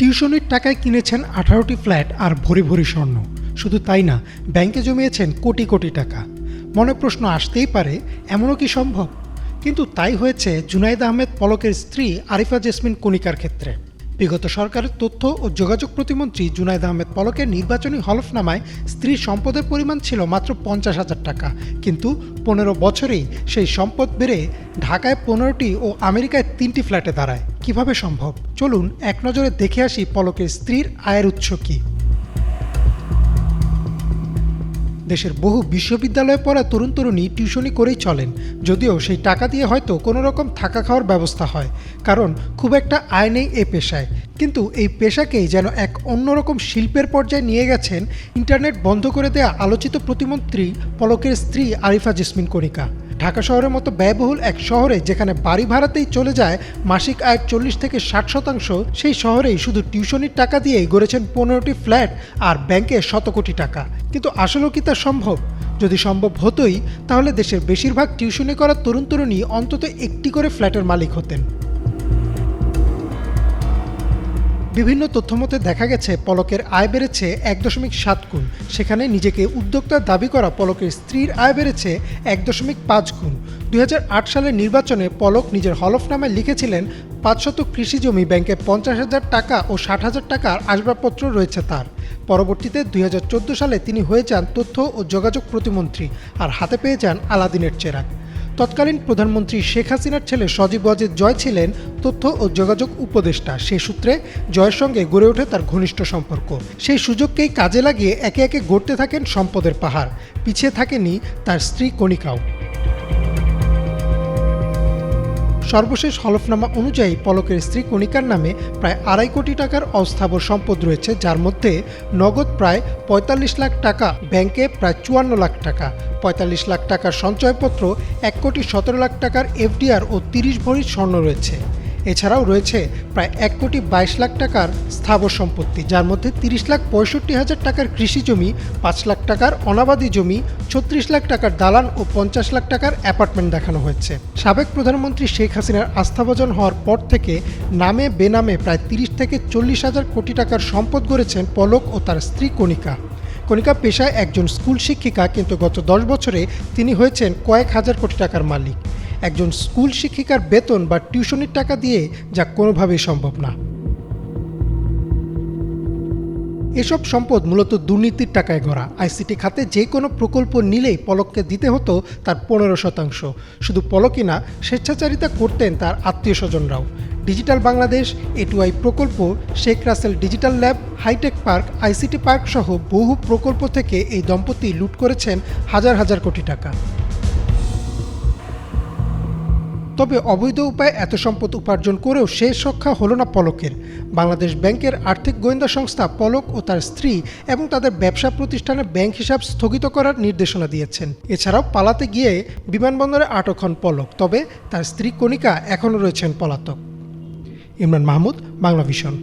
টিউশনির টাকায় কিনেছেন 18টি ফ্ল্যাট আর ভরি ভরি স্বর্ণ। শুধু তাই না, ব্যাংকে জমিয়েছেন কোটি কোটি টাকা। মনে প্রশ্ন আসতেই পারে, এমনও কি সম্ভব? কিন্তু তাই হয়েছে জুনায়েদ আহমেদ পলকের স্ত্রী আরিফা জেসমিন কণিকার ক্ষেত্রে। বিগত সরকারের তথ্য ও যোগাযোগ প্রতিমন্ত্রী জুনায়েদ আহমেদ পলকের নির্বাচনী হলফনামায় স্ত্রীর সম্পদের পরিমাণ ছিল মাত্র 50,000 টাকা, কিন্তু 15 বছরেই সেই সম্পদ বেড়ে ঢাকায় 15টি ও আমেরিকায় 3টি ফ্ল্যাটে দাঁড়ায়। কিভাবে সম্ভব? চলুন এক নজরে দেখে আসি পলকের স্ত্রীর আয়ের উৎস কী। দেশের বহু বিশ্ববিদ্যালয়ে পড়া তরুণ তরুণী টিউশনি করেই চলেন, যদিও সেই টাকা দিয়ে হয়তো কোনো রকম থাকা খাওয়ার ব্যবস্থা হয়, কারণ খুব একটা আয় নেই এই পেশায়। কিন্তু এই পেশাকেই যেন এক অন্যরকম শিল্পের পর্যায়ে নিয়ে গেছেন ইন্টারনেট বন্ধ করে দেয়া আলোচিত প্রতিমন্ত্রী পলকের স্ত্রী আরিফা জেসমিন কণিকা। ঢাকা শহরের মতো ব্যয়বহুল এক শহরে যেখানে বাড়ি ভাড়াতেই চলে যায় মাসিক আয়ের 40 থেকে 60%, সেই শহরেই শুধু টিউশনির টাকা দিয়েই গড়েছেন 15টি ফ্ল্যাট আর ব্যাংকে শত কোটি টাকা। কিন্তু আসলেও কি তা সম্ভব? যদি সম্ভব হতোই, তাহলে দেশের বেশিরভাগ টিউশনি করা তরুণ তরুণী অন্তত একটি করে ফ্ল্যাটের মালিক হতেন। বিভিন্ন তথ্যমতে দেখা গেছে পলকের আয় বেড়েছে 1.7 গুণ। সেখানে নিজেকে উদ্যোক্তার দাবি করা পলকের স্ত্রীর আয় বেড়েছে 1.5 গুণ। 2008 সালের নির্বাচনে পলক নিজের হলফনামায় লিখেছিলেন 500 কৃষি জমি, ব্যাংকে 50,000 টাকা ও 60,000 টাকার আসবাবপত্র রয়েছে তার। পরবর্তীতে 2014 সালে তিনি হয়ে যান তথ্য ও যোগাযোগ প্রতিমন্ত্রী আর হাতে পেয়ে যান আলাদিনের চেরাগ। তৎকালীন প্রধানমন্ত্রী শেখ হাসিনার ছেলে সজীব ওয়াজেদ জয় ছিলেন তথ্য ও যোগাযোগ উপদেষ্টা। সেই সূত্রে জয়ের সঙ্গে গড়ে ওঠে তার ঘনিষ্ঠ সম্পর্ক। সেই সুযোগকেই কাজে লাগিয়ে একে একে গড়তে থাকেন সম্পদের পাহাড়। পিছিয়ে থাকেনি তার স্ত্রী কণিকাও। সর্বশেষ হলফনামা অনুযায়ী পলকের স্ত্রী কণিকার নামে প্রায় 2.5 কোটি টাকার অস্থাবর সম্পদ রয়েছে, যার মধ্যে নগদ প্রায় 45 লাখ টাকা, ব্যাংকে প্রায় 54 লাখ টাকা, 45 লাখ টাকার সঞ্চয়পত্র, 1,17,00,000 টাকার এফডিআর ও 30 ভরি স্বর্ণ রয়েছে। এছাড়াও রয়েছে প্রায় 1,22,00,000 টাকার স্থাবর সম্পত্তি, যার মধ্যে 30,65,000 টাকার কৃষি জমি, 5 লাখ টাকার অনাবাদি জমি, 36 লাখ টাকার দালান ও 50 লাখ টাকার অ্যাপার্টমেন্ট দেখানো হয়েছে। সাবেক প্রধানমন্ত্রী শেখ হাসিনার আস্থাভাজন হওয়ার পর থেকে নামে বেনামে প্রায় 30 থেকে 40,000 কোটি টাকার সম্পদ গড়েছেন পলক ও তার স্ত্রী কণিকা। কণিকা পেশায় একজন স্কুল শিক্ষিকা, কিন্তু গত 10 বছরে তিনি হয়েছেন কয়েক হাজার কোটি টাকার মালিক। একজন স্কুল শিক্ষিকার বেতন বা টিউশনির টাকা দিয়ে যা কোনোভাবেই সম্ভব না। এসব সম্পদ মূলত দুর্নীতির টাকায় গড়া। আইসিটি খাতে যে কোনো প্রকল্প নিলেই পলককে দিতে হতো তার 15%। শুধু পলকই না, স্বেচ্ছাচারিতা করতেন তার আত্মীয় স্বজনরাও। ডিজিটাল বাংলাদেশ, এটুআই প্রকল্প, Sheikh Russel digital lab, high tech park, ICT park সহ বহু প্রকল্প থেকে এই দম্পতি লুট করেছেন হাজার হাজার কোটি টাকা। তবে অবৈধ উপায়ে এত সম্পদ উপার্জন করেও শেষ রক্ষা হলো না পলকের। বাংলাদেশ ব্যাংকের আর্থিক গোয়েন্দা সংস্থা পলক ও তার স্ত্রী এবং তাদের ব্যবসা প্রতিষ্ঠানের ব্যাংক হিসাব স্থগিত করার নির্দেশনা দিয়েছেন। এছাড়াও পালাতে গিয়ে বিমানবন্দরে আটক হন পলক, তবে তার স্ত্রী কণিকা এখনও রয়েছেন পলাতক। ইমরান মাহমুদ, বাংলা ভিশন।